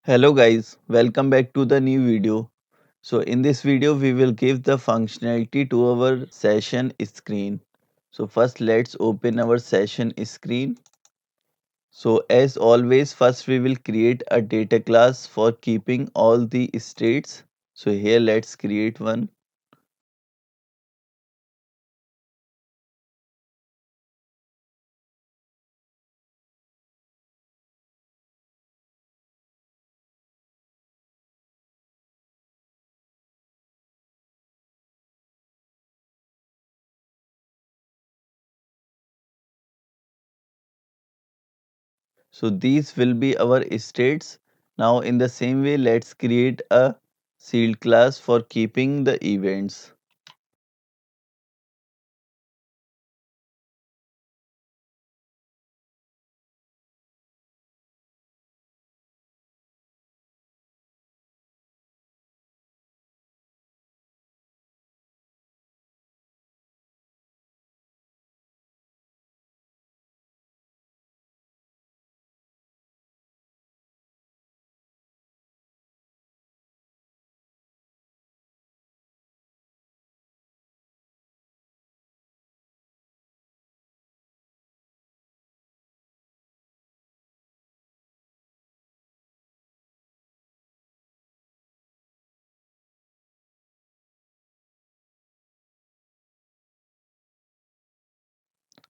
Hello guys, welcome back to the new video. So in this video we will give the functionality to our session screen. So first let's open our session screen. So as always first we will create a data class for keeping all the states. So here let's create one. So these will be our states. Now in the same way let's create a sealed class for keeping the events.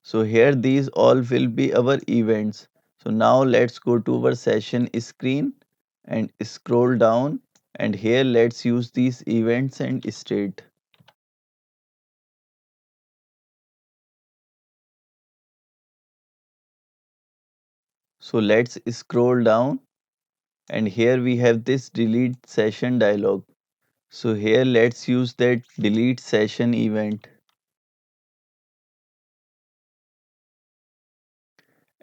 So here these all will be our events. So now let's go to our session screen and scroll down, and here let's use these events and state. So let's scroll down, and here we have this delete session dialog. So here let's use that delete session event,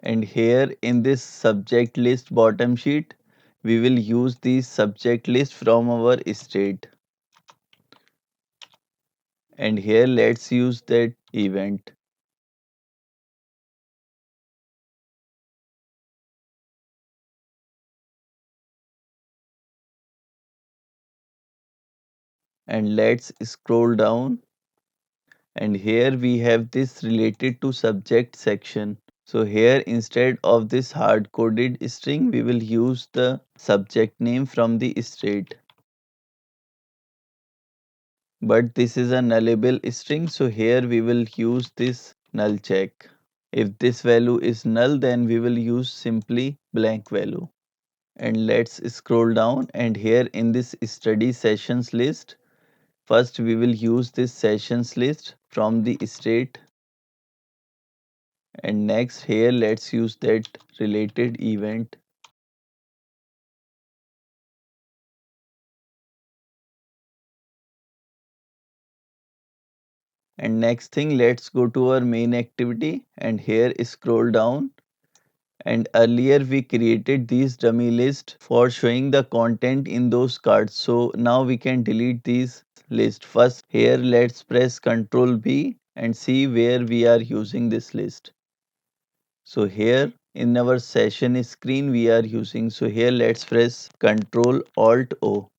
and here in this subject list bottom sheet we will use the subject list from our state, and here let's use that event. And let's scroll down, and here we have this related to subject section. So here instead of this hard coded string we will use the subject name from the state, but this is a nullable string, so here we will use this null check. If this value is null then we will use simply blank value. And let's scroll down, and here in this study sessions list first we will use this sessions list from the state, and next here let's use that related event. And next thing let's go to our main activity, and here scroll down, and earlier we created these dummy list for showing the content in those cards. So now we can delete these list. First here let's press Ctrl B and see where we are using this list. So here in our session screen we are using, so here let's press Ctrl Alt O.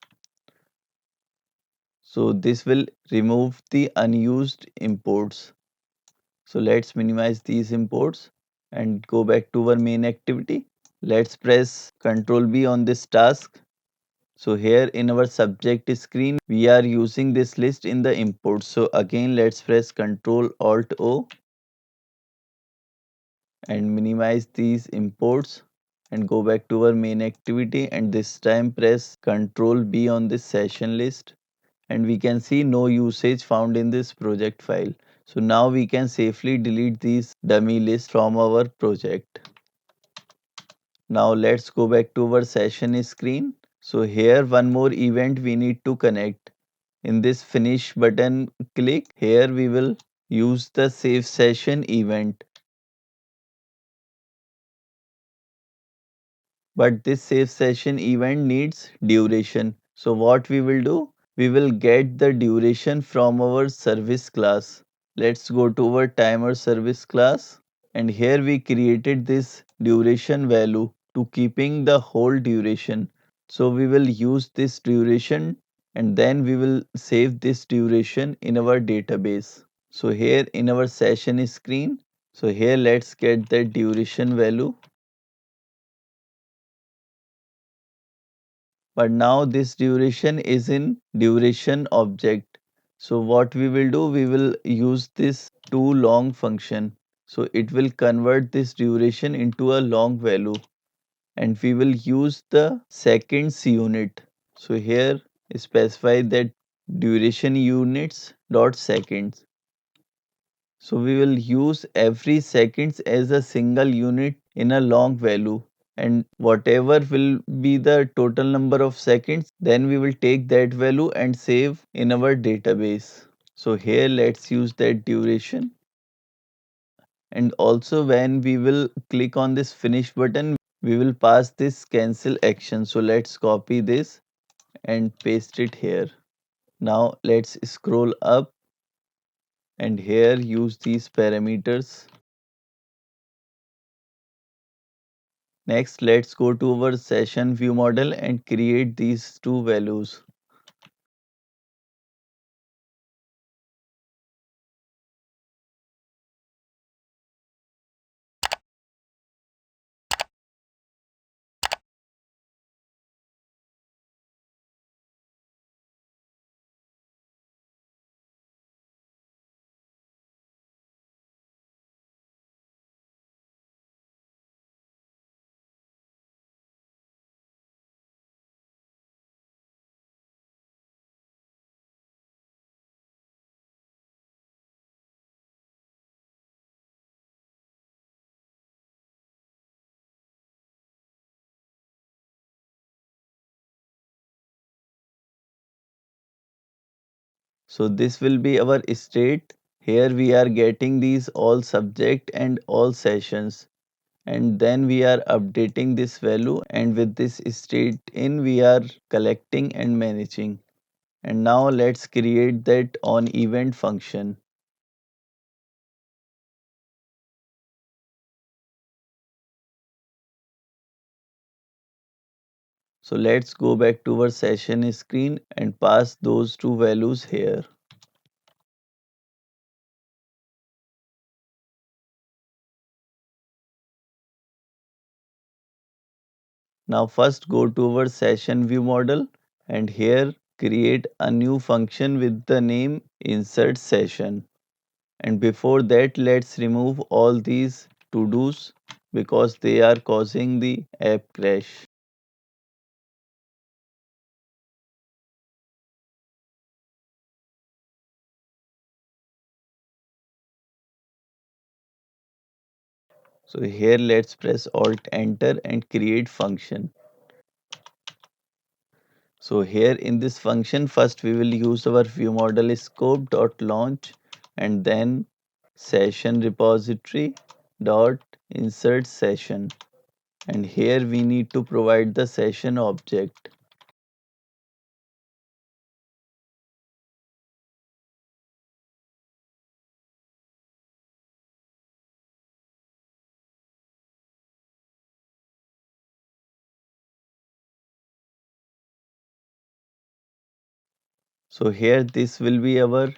So this will remove the unused imports. So let's minimize these imports and go back to our main activity. Let's press Ctrl B on this task. So here in our subject screen we are using this list in the import. So again let's press Ctrl Alt O and minimize these imports and go back to our main activity, and this time press Ctrl B on this session list, and we can see no usage found in this project file. So now we can safely delete these dummy lists from our project. Now let's go back to our session screen. So here one more event we need to connect. In this finish button click, here we will use the save session event. But this save session event needs duration. So what we will do? We will get the duration from our service class. Let's go to our timer service class, and here we created this duration value to keeping the whole duration. So we will use this duration and then we will save this duration in our database. So here in our session screen, so here let's get the duration value. But now this duration is in duration object. So what we will do, we will use this toLong function. So it will convert this duration into a long value and we will use the seconds unit. So here specify that duration units dot seconds. So we will use every seconds as a single unit in a long value, and whatever will be the total number of seconds, then we will take that value and save in our database. So here let's use that duration. And also when we will click on this finish button, we will pass this cancel action. So let's copy this and paste it here. Now let's scroll up and here use these parameters. Next, let's go to our session view model and create these two values. So this will be our state. Here we are getting these all subject and all sessions. And then we are updating this value and with this state in we are collecting and managing. And now let's create that on event function. So let's go back to our session screen and pass those two values here. Now first go to our session view model and here create a new function with the name insert session. And before that let's remove all these to-dos because they are causing the app crash. So here let's press Alt Enter and create function. So here in this function first we will use our ViewModel scope.launch and then session repository dot insert session, and here we need to provide the session object. So here this will be our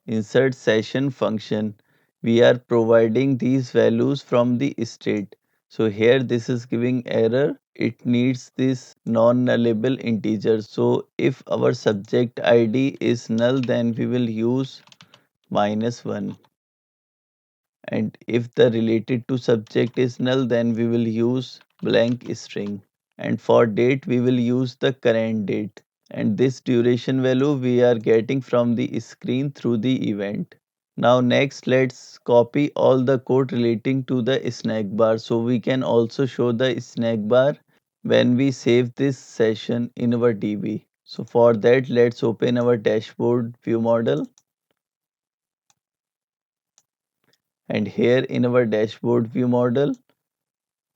insert session function. We are providing these values from the state. So here this is giving error. It needs this non-nullable integer. So if our subject ID is null, then we will use -1. And if the related to subject is null, then we will use blank string. And for date, we will use the current date. And this duration value we are getting from the screen through the event. Now next let's copy all the code relating to the snack bar so we can also show the snack bar when we save this session in our DB. So for that let's open our dashboard view model, and here in our dashboard view model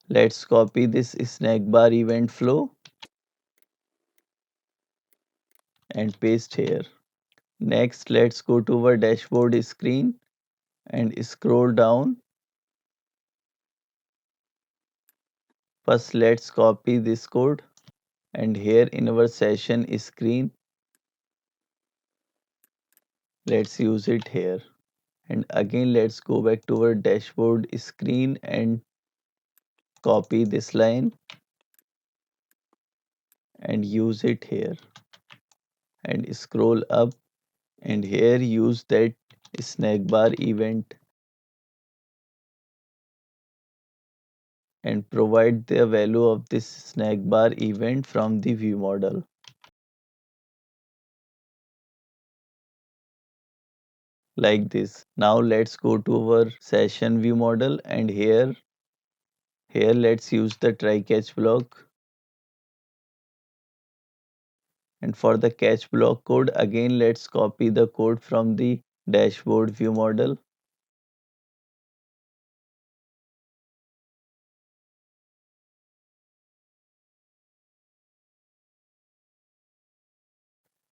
let's copy this snack bar event flow and paste here. Next let's go to our dashboard screen and scroll down. First let's copy this code and here in our session screen, let's use it here. And again, let's go back to our dashboard screen and copy this line and use it here, and scroll up, and here use that snack bar event and provide the value of this snack bar event from the view model like this. Now let's go to our session view model, and here let's use the try catch block. And for the catch block code, again let's copy the code from the dashboard view model.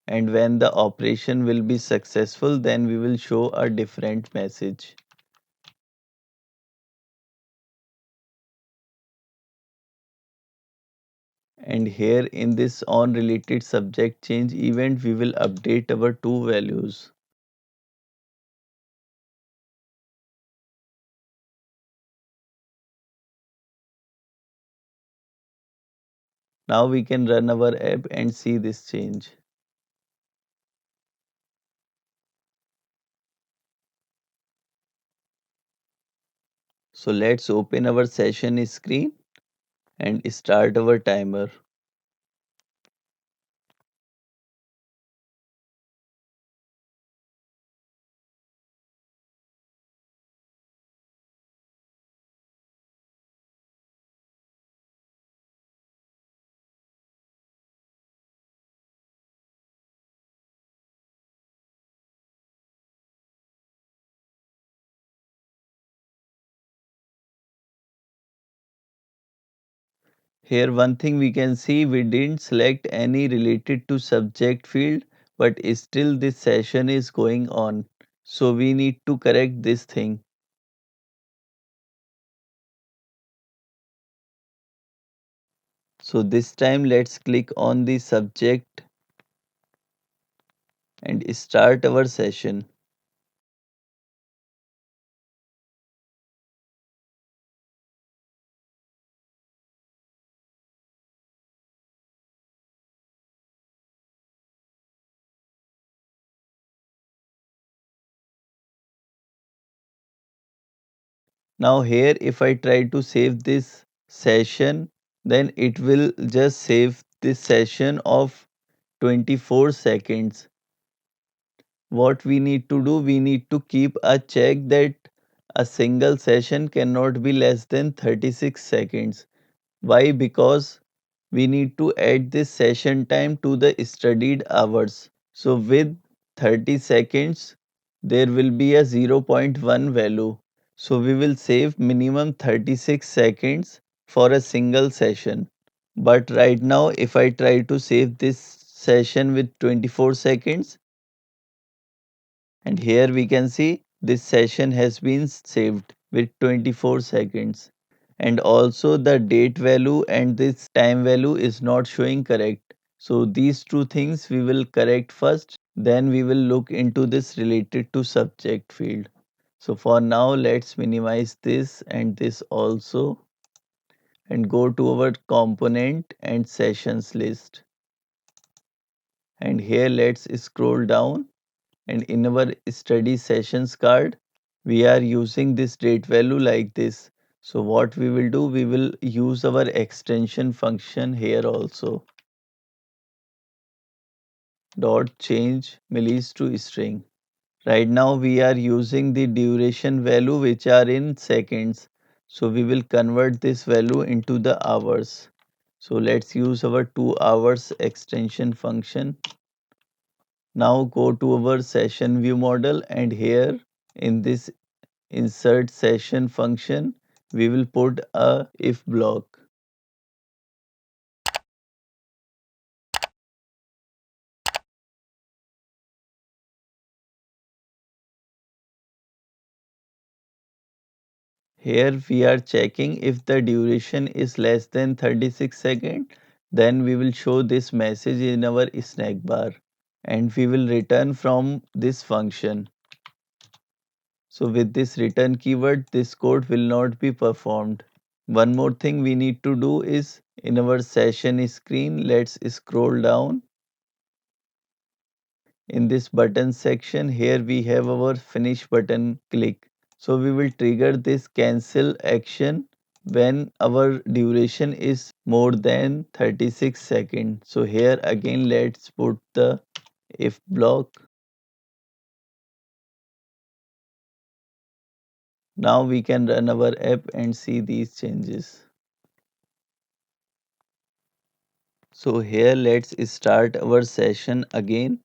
And when the operation will be successful, then we will show a different message. And here in this on related subject change event, we will update our two values. Now we can run our app and see this change. So let's open our session screen and start our timer. Here one thing we can see, we didn't select any related to subject field, but still this session is going on. So we need to correct this thing. So this time let's click on the subject and start our session. Now here if I try to save this session, then it will just save this session of 24 seconds. What we need to do, we need to keep a check that a single session cannot be less than 36 seconds. Why? Because we need to add this session time to the studied hours. So with 30 seconds, there will be a zero point 0.1 value. So we will save minimum 36 seconds for a single session. But right now, if I try to save this session with 24 seconds, and here we can see this session has been saved with 24 seconds. And also the date value and this time value is not showing correct. So these two things we will correct first, then we will look into this related to subject field. So for now, let's minimize this and this also, and go to our component and sessions list. And here let's scroll down, and in our study sessions card, we are using this date value like this. So what we will do, we will use our extension function here also. Dot change millis to string. Right now we are using the duration value which are in seconds. So we will convert this value into the hours. So let's use our 2 hours extension function. Now go to our session view model, and here in this insert session function, we will put a if block. Here we are checking if the duration is less than 36 seconds, then we will show this message in our snack bar and we will return from this function. So with this return keyword, this code will not be performed. One more thing we need to do is in our session screen, let's scroll down. In this button section, here we have our finish button click. So we will trigger this cancel action when our duration is more than 36 seconds. So here again, let's put the if block. Now we can run our app and see these changes. So here let's start our session again.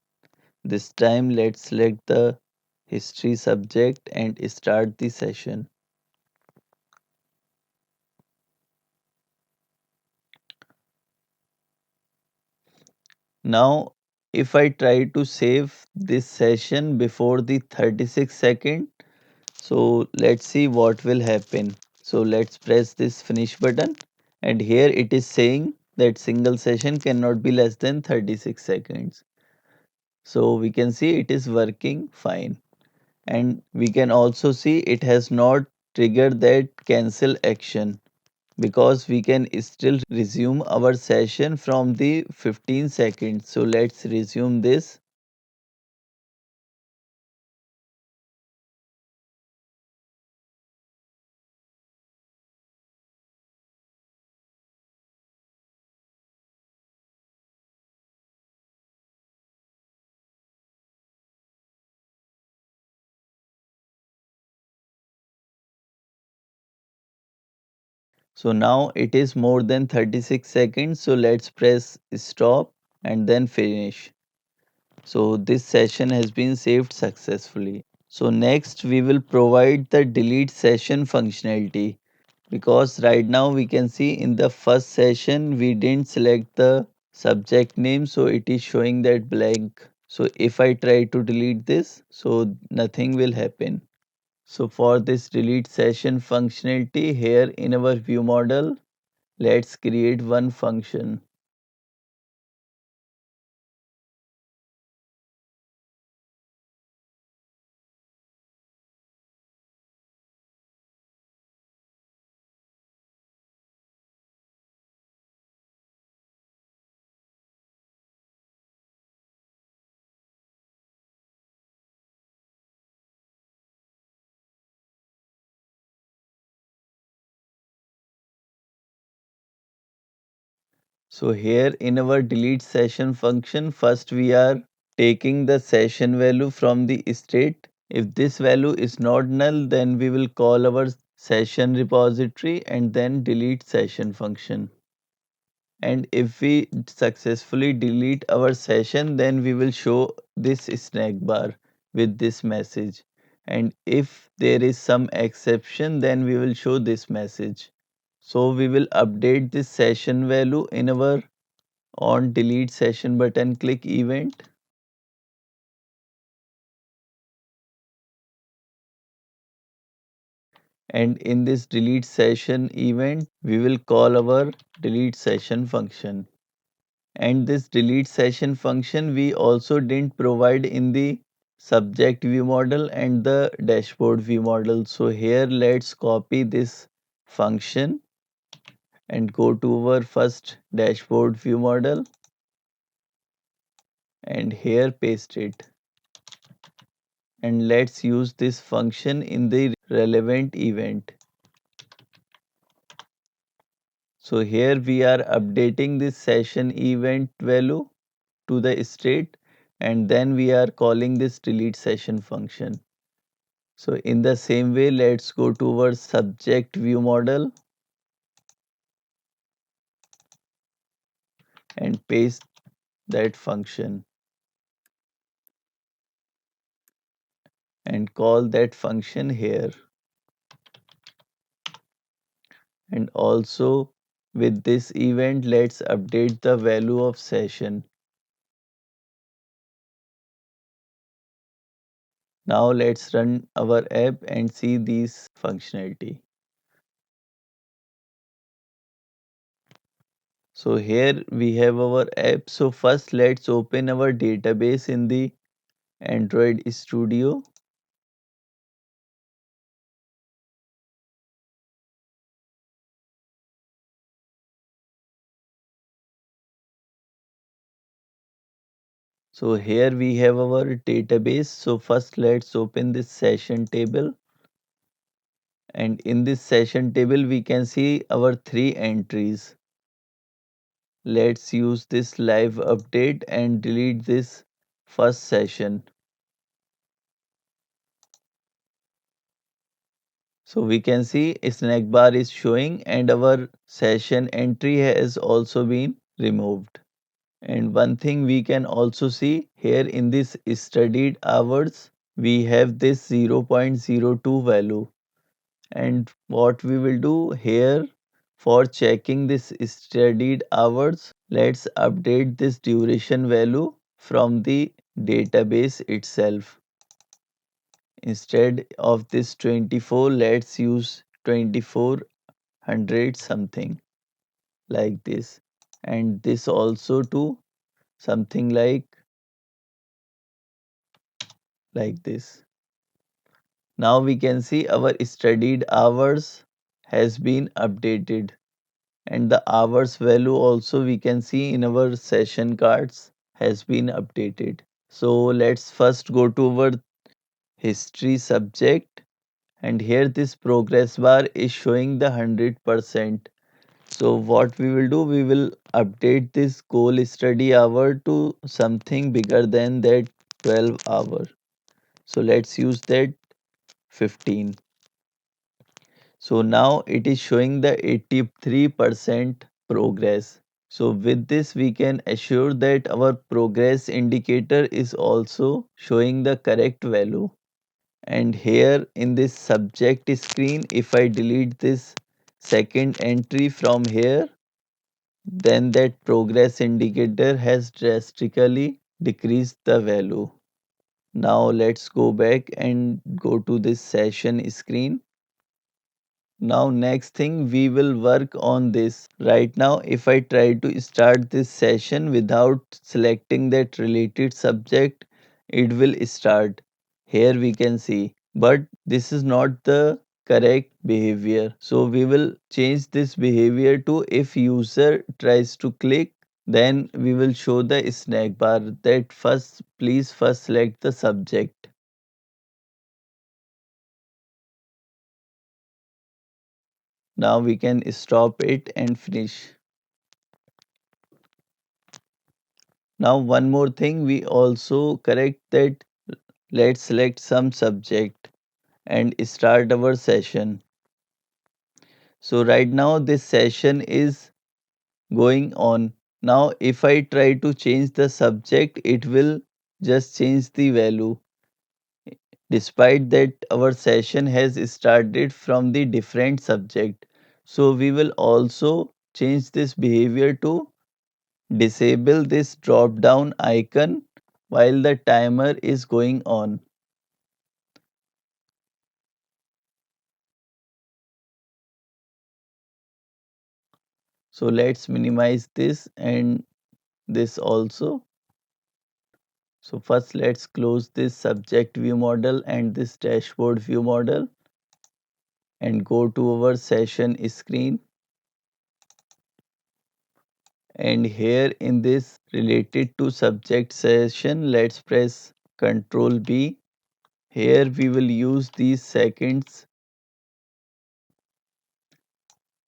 This time let's select the history subject and start the session. Now if I try to save this session before the 36 second, so let's see what will happen. So let's press this finish button and here it is saying that single session cannot be less than 36 seconds. So we can see it is working fine. And we can also see it has not triggered that cancel action because we can still resume our session from the 15 seconds. So let's resume this. So now it is more than 36 seconds. So let's press stop and then finish. So this session has been saved successfully. So next we will provide the delete session functionality because right now we can see in the first session we didn't select the subject name, so it is showing that blank. So if I try to delete this, so nothing will happen. So for this delete session functionality here in our view model, let's create one function. So here in our delete session function, first we are taking the session value from the state. If this value is not null, then we will call our session repository and then delete session function. And if we successfully delete our session, then we will show this snack bar with this message. And if there is some exception, then we will show this message. So we will update this session value in our on delete session button click event, and in this delete session event we will call our delete session function. And this delete session function we also didn't provide in the subject view model and the dashboard view model. So here let's copy this function and go to our first dashboard view model and here paste it. And let's use this function in the relevant event. So here we are updating this session event value to the state and then we are calling this delete session function. So in the same way, let's go to our subject view model and paste that function and call that function here. And also with this event, let's update the value of session. Now let's run our app and see these functionality. So here we have our app. So first let's open our database in the Android Studio. So here we have our database. So first let's open this session table. And in this session table we can see our three entries. Let's use this live update and delete this first session. So we can see a snack bar is showing and our session entry has also been removed. And one thing we can also see here in this studied hours, we have this 0.02 value. And what we will do here for checking this studied hours, let's update this duration value from the database itself. Instead of this 24, let's use 2400 something like this. And this also to something like this. Now we can see our studied hours has been updated. And the hours value also we can see in our session cards has been updated. So let's first go to our history subject, and here this progress bar is showing the 100%. So what we will do, we will update this goal study hour to something bigger than that 12 hour. So let's use that 15. So now it is showing the 83% progress. So with this we can assure that our progress indicator is also showing the correct value. And here in this subject screen, if I delete this second entry from here, then that progress indicator has drastically decreased the value. Now let's go back and go to this session screen. Now next thing we will work on this. Right now if I try to start this session without selecting that related subject, it will start. Here we can see. But this is not the correct behavior. So we will change this behavior to if user tries to click, then we will show the snack bar that please first select the subject. Now we can stop it and finish. Now one more thing, we also correct that let's select some subject and start our session. So right now this session is going on. Now if I try to change the subject, it will just change the value. Despite that our session has started from the different subject. So we will also change this behavior to disable this drop down icon while the timer is going on. So let's minimize this and this also. So first let's close this subject view model and this dashboard view model and go to our session screen. And here in this related to subject session, let's press Ctrl B. Here we will use these seconds.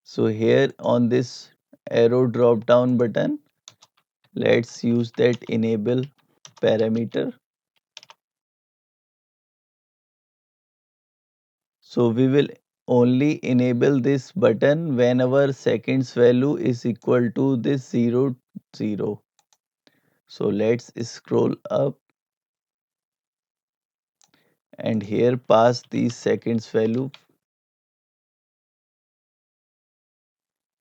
So here on this arrow drop down button, let's use that enable parameter. So we will only enable this button when our seconds value is equal to this 0. So let's scroll up and here pass these seconds value.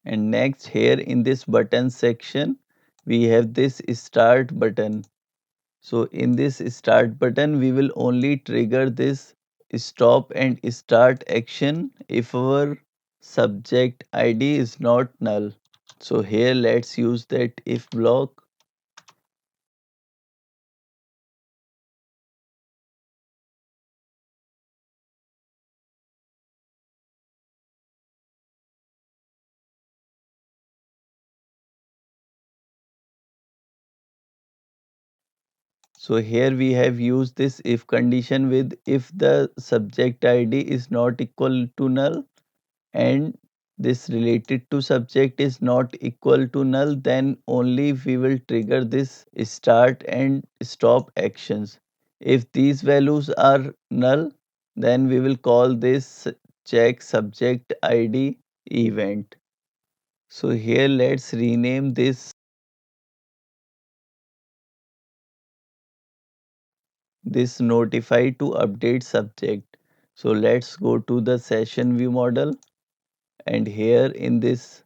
And next here in this button section, we have this start button. So in this start button, we will only trigger this stop and start action if our subject ID is not null. So here let's use that if block. So here we have used this if condition with if the subject ID is not equal to null and this related to subject is not equal to null, then only we will trigger this start and stop actions. If these values are null, then we will call this check subject ID event. So here let's rename this notify to update subject. So let's go to the session view model, and here in this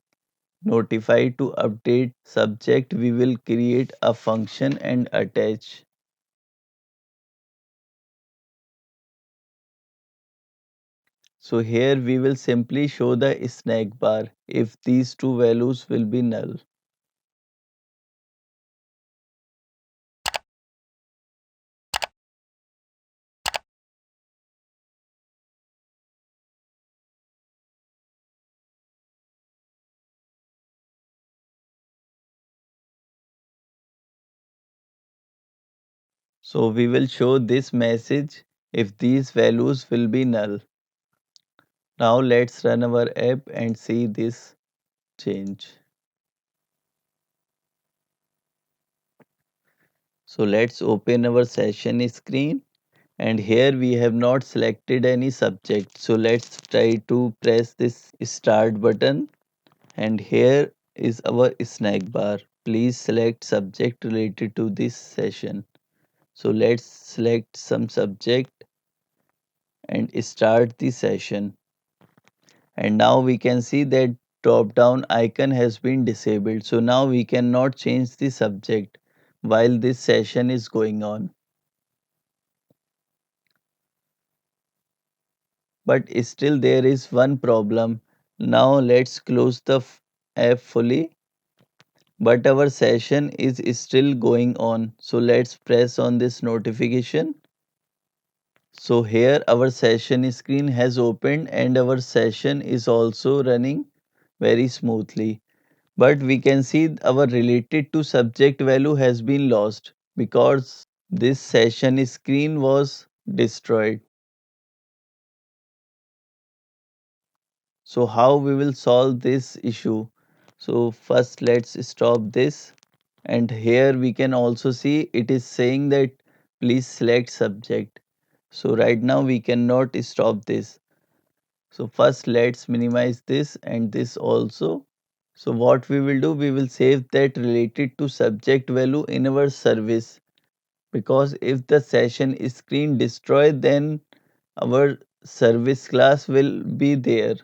notify to update subject we will create a function and attach. So here we will simply show the snack bar if these two values will be null. So we will show this message if these values will be null. Now let's run our app and see this change. So let's open our session screen, and here we have not selected any subject. So let's try to press this start button, and here is our snack bar. Please select subject related to this session. So let's select some subject and start the session. And now we can see that drop down icon has been disabled. So now we cannot change the subject while this session is going on. But still there is one problem. Now let's close the app fully, but our session is still going on. So let's press on this notification. So here our session screen has opened and our session is also running very smoothly. But we can see our related to subject value has been lost because this session screen was destroyed. So how we will solve this issue? So first let's stop this, and here we can also see it is saying that please select subject. So right now we cannot stop this. So first let's minimize this and this also. So what we will do, we will save that related to subject value in our service, because if the session screen destroyed, then our service class will be there.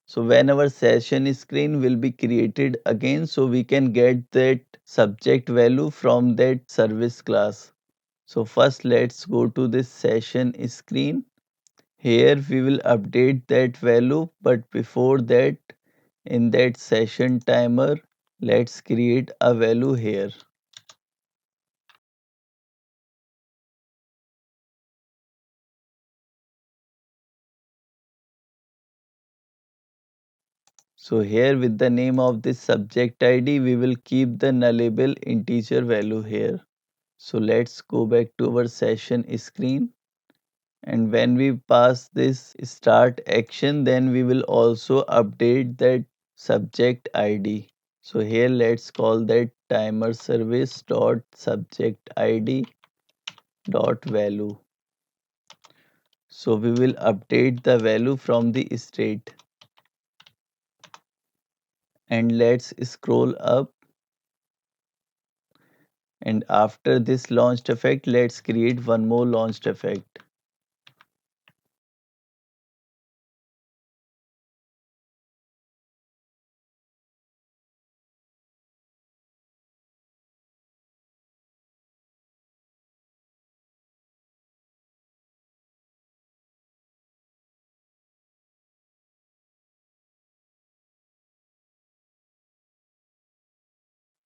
So when our session screen will be created again, so we can get that subject value from that service class. So first let's go to this session screen. Here we will update that value, but before that, in that session timer, let's create a value here. So here with the name of this subject ID, we will keep the nullable integer value here. So let's go back to our session screen. And when we pass this start action, then we will also update that subject ID. So here let's call that timer service dot subject ID dot value. So we will update the value from the state. And let's scroll up, and after this launched effect, let's create one more launched effect.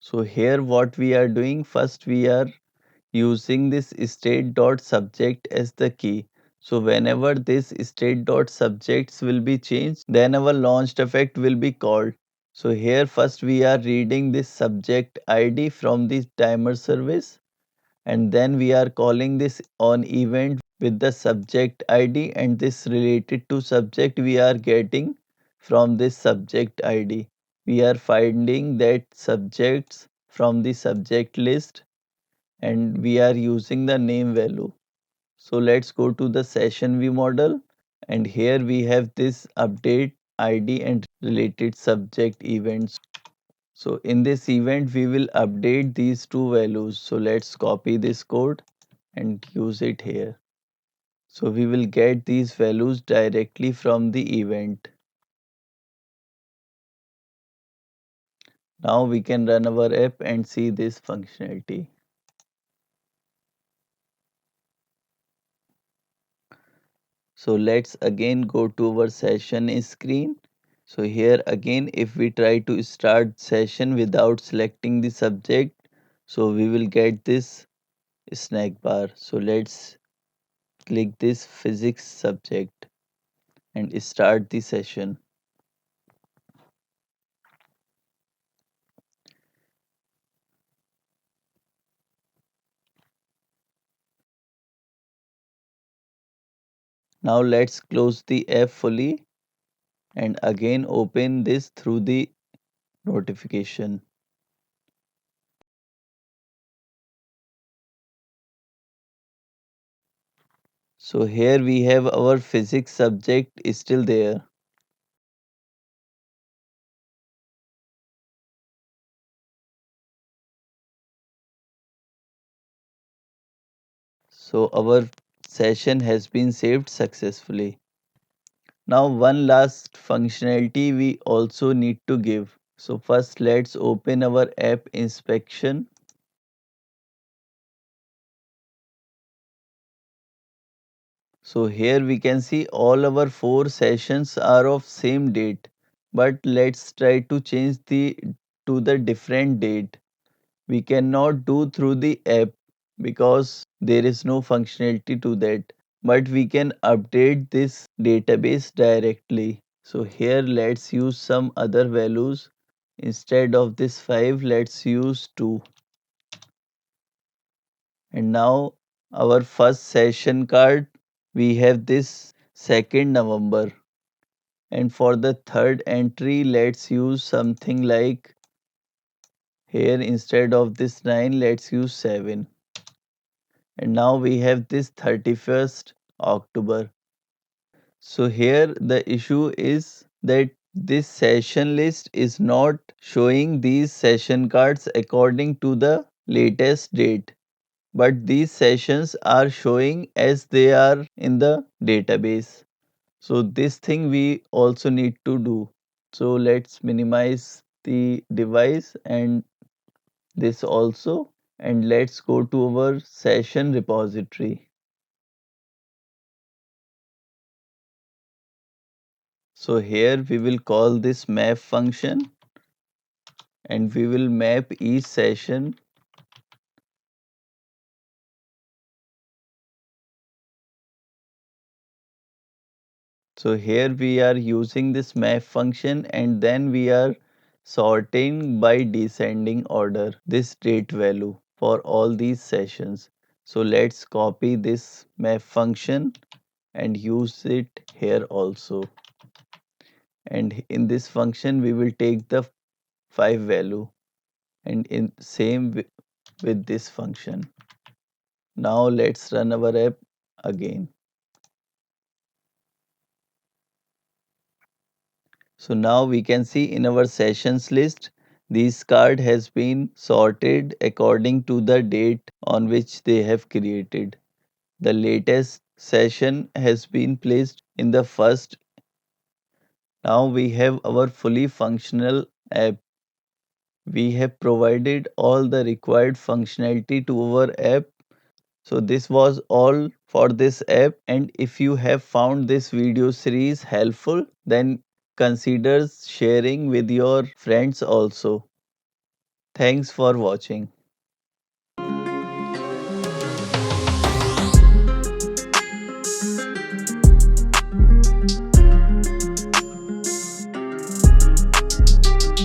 So here what we are doing, first we are using this state.subject as the key. So whenever this state.subjects will be changed, then our launched effect will be called. So here first we are reading this subject ID from the timer service, and then we are calling this on event with the subject ID, and this related to subject we are getting from this subject ID. We are finding that subjects from the subject list, and we are using the name value. So let's go to the session view model, and here we have this update ID and related subject events. So in this event we will update these two values. So let's copy this code and use it here. So we will get these values directly from the event. Now we can run our app and see this functionality. So let's again go to our session screen. So here again, if we try to start session without selecting the subject, so we will get this snack bar. So let's click this physics subject and start the session. Now let's close the app fully and again open this through the notification. So here we have our physics subject is still there. So our session has been saved successfully. Now one last functionality we also need to give. So first let's open our app inspection. So here we can see all our 4 sessions are of same date, but let's try to change the to the different date. We cannot do through the app because there is no functionality to that, but we can update this database directly. So here let's use some other values. Instead of this 5, let's use 2. And now our first session card, we have this 2nd November. And for the third entry, let's use something like here instead of this 9, let's use 7. And now we have this 31st October. So here the issue is that this session list is not showing these session cards according to the latest date, but these sessions are showing as they are in the database. So this thing we also need to do. So let's minimize the device and this also, and let's go to our session repository. So here we will call this map function and we will map each session. So here we are using this map function and then we are sorting by descending order this date value for all these sessions. So let's copy this map function and use it here also. And in this function we will take the 5 value and in same with this function. Now let's run our app again. So now we can see in our sessions list, this card has been sorted according to the date on which they have created. The latest session has been placed in the first. Now we have our fully functional app. We have provided all the required functionality to our app. So this was all for this app, and if you have found this video series helpful, then consider sharing with your friends also. Thanks for watching.